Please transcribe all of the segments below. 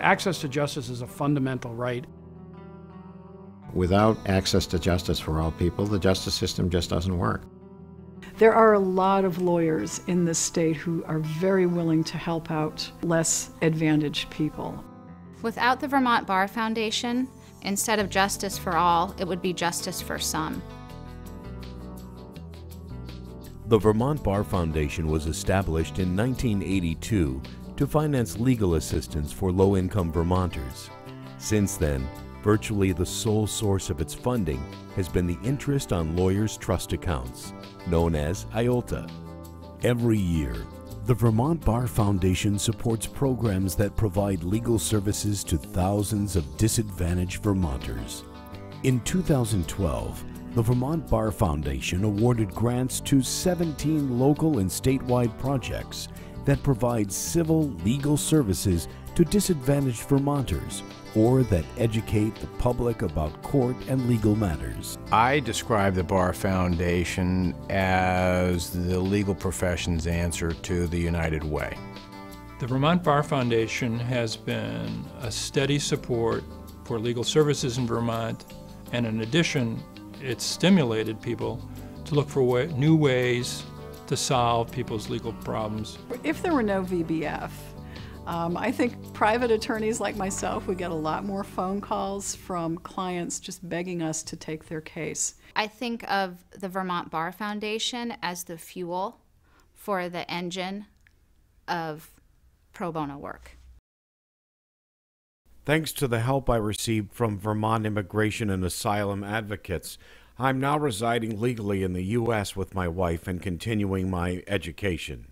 Access to justice is a fundamental right. Without access to justice for all people, the justice system just doesn't work. There are a lot of lawyers in this state who are very willing to help out less advantaged people. Without the Vermont Bar Foundation, instead of justice for all, it would be justice for some. The Vermont Bar Foundation was established in 1982 to finance legal assistance for low-income Vermonters. Since then, virtually the sole source of its funding has been the interest on lawyers' trust accounts, known as IOLTA. Every year, the Vermont Bar Foundation supports programs that provide legal services to thousands of disadvantaged Vermonters. In 2012, the Vermont Bar Foundation awarded grants to 17 local and statewide projects that provide civil legal services to disadvantaged Vermonters or that educate the public about court and legal matters. I describe the Bar Foundation as the legal profession's answer to the United Way. The Vermont Bar Foundation has been a steady support for legal services in Vermont, and in addition, it's stimulated people to look for new ways to solve people's legal problems. If there were no VBF, I think private attorneys like myself would get a lot more phone calls from clients just begging us to take their case. I think of the Vermont Bar Foundation as the fuel for the engine of pro bono work. Thanks to the help I received from Vermont Immigration and Asylum Advocates, I'm now residing legally in the U.S. with my wife and continuing my education.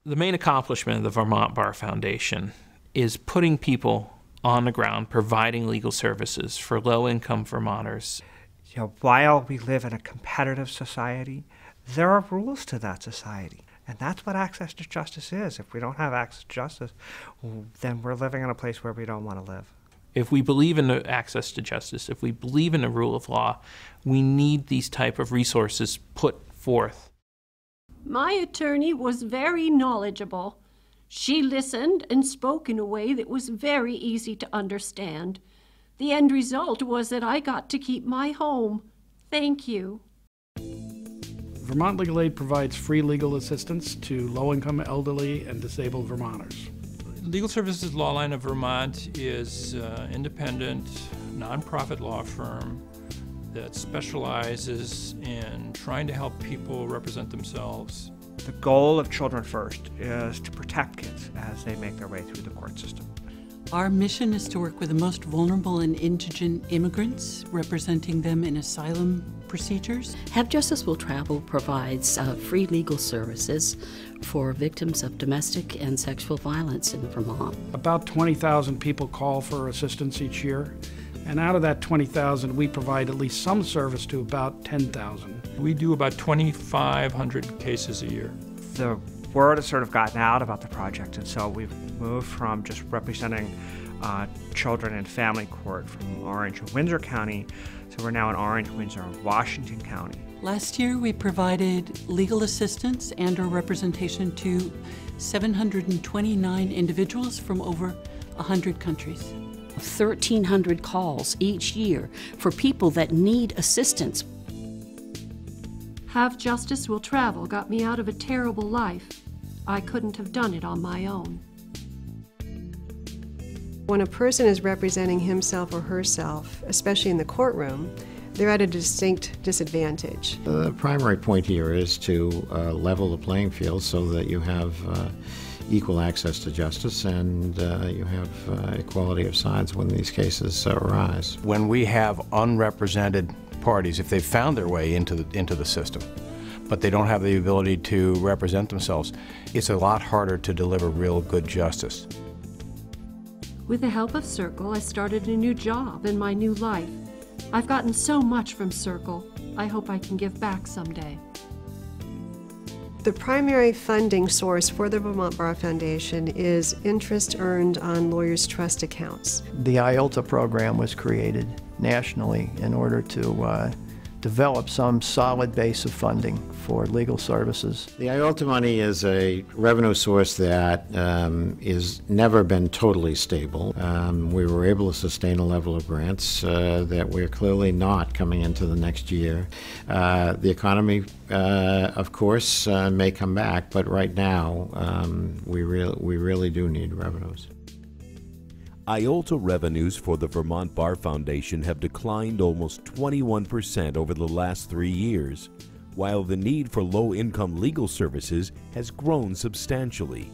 The main accomplishment of the Vermont Bar Foundation is putting people on the ground, providing legal services for low-income Vermonters. You know, while we live in a competitive society, there are rules to that society. And that's what access to justice is. If we don't have access to justice, then we're living in a place where we don't want to live. If we believe in the access to justice, if we believe in the rule of law, we need these type of resources put forth. My attorney was very knowledgeable. She listened and spoke in a way that was very easy to understand. The end result was that I got to keep my home. Thank you. Vermont Legal Aid provides free legal assistance to low-income, elderly, and disabled Vermonters. Legal Services Law Line of Vermont is an independent, nonprofit law firm that specializes in trying to help people represent themselves. The goal of Children First is to protect kids as they make their way through the court system. Our mission is to work with the most vulnerable and indigent immigrants, representing them in asylum procedures. Have Justice Will Travel provides free legal services for victims of domestic and sexual violence in Vermont. About 20,000 people call for assistance each year, and out of that 20,000, we provide at least some service to about 10,000. We do about 2,500 cases a year. The word has sort of gotten out about the project, and so we've moved from just representing children in family court from Orange and Windsor County, so we're now in Orange, Windsor, and Washington County. Last year, we provided legal assistance and/or representation to 729 individuals from over 100 countries. 1,300 calls each year for people that need assistance. Have Justice Will Travel got me out of a terrible life. I couldn't have done it on my own. When a person is representing himself or herself, especially in the courtroom, they're at a distinct disadvantage. The primary point here is to level the playing field so that you have equal access to justice and you have equality of sides when these cases arise. When we have unrepresented parties, if they've found their way into the system, but they don't have the ability to represent themselves, it's a lot harder to deliver real good justice. With the help of Circle, I started a new job in my new life. I've gotten so much from Circle. I hope I can give back someday. The primary funding source for the Vermont Bar Foundation is interest earned on lawyers' trust accounts. The IOLTA program was created nationally in order to develop some solid base of funding for legal services. The IOLTA money is a revenue source that is never been totally stable. We were able to sustain a level of grants that we're clearly not coming into the next year. The economy, of course, may come back, but right now we really do need revenues. IOLTA revenues for the Vermont Bar Foundation have declined almost 21% over the last 3 years, while the need for low-income legal services has grown substantially.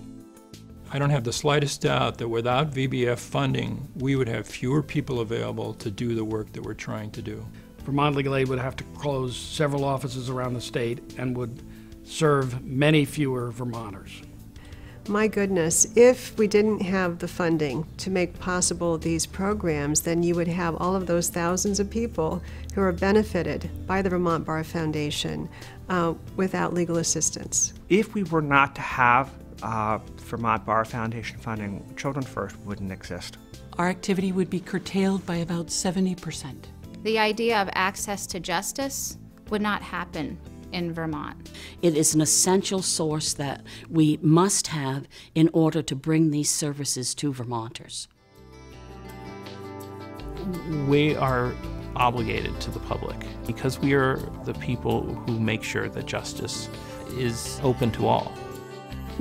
I don't have the slightest doubt that without VBF funding, we would have fewer people available to do the work that we're trying to do. Vermont Legal Aid would have to close several offices around the state and would serve many fewer Vermonters. My goodness, if we didn't have the funding to make possible these programs, then you would have all of those thousands of people who are benefited by the Vermont Bar Foundation without legal assistance. If we were not to have Vermont Bar Foundation funding, Children First wouldn't exist. Our activity would be curtailed by about 70%. The idea of access to justice would not happen in Vermont. It is an essential source that we must have in order to bring these services to Vermonters. We are obligated to the public because we are the people who make sure that justice is open to all.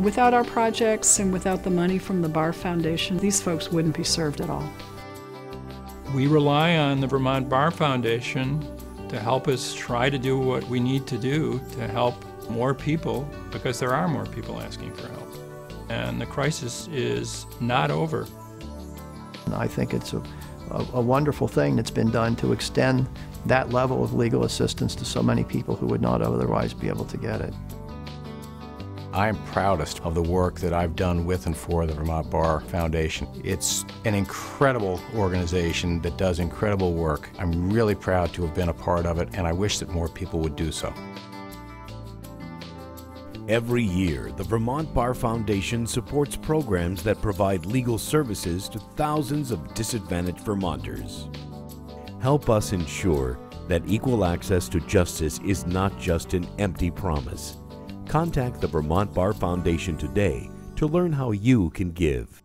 Without our projects and without the money from the Bar Foundation, these folks wouldn't be served at all. We rely on the Vermont Bar Foundation to help us try to do what we need to do to help more people, because there are more people asking for help. And the crisis is not over. I think it's a wonderful thing that's been done to extend that level of legal assistance to so many people who would not otherwise be able to get it. I am proudest of the work that I've done with and for the Vermont Bar Foundation. It's an incredible organization that does incredible work. I'm really proud to have been a part of it, and I wish that more people would do so. Every year, the Vermont Bar Foundation supports programs that provide legal services to thousands of disadvantaged Vermonters. Help us ensure that equal access to justice is not just an empty promise. Contact the Vermont Bar Foundation today to learn how you can give.